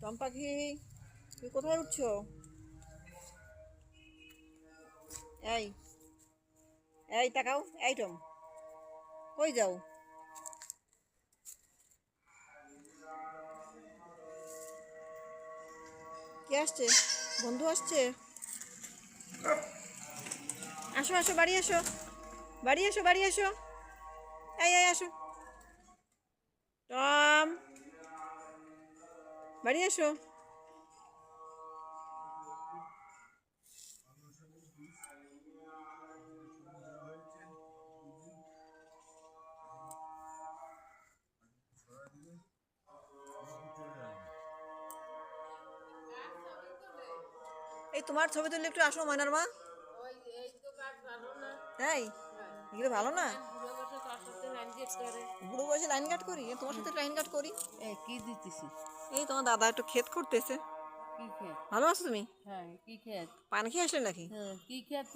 Tom পাখি, তুই কোথায় উঠছো? এই এই তাকাও, এই টম, কই যাও? কে আসছে? বন্ধু আসছে? আসো আসো, বাড়ি আসো, বাড়ি আসো, বাড়ি আসো। এই এই আসো টম, বাড়ি আসো। এই তোমার ছবি তুললে একটু আসো ময়নার মা। তাই? এগুলো ভালো না? বুড়ো বয়সে লাইন কাট করি? তোমার সাথে লাইন কাট করি। কি দিতেছি? এই তোমার দাদা একটু ক্ষেত করতেছে। কি খেত? ভালো আছো তুমি? হ্যাঁ, কি খেত? পান খেয়ে আসলে নাকি? হ্যাঁ, কি খেত?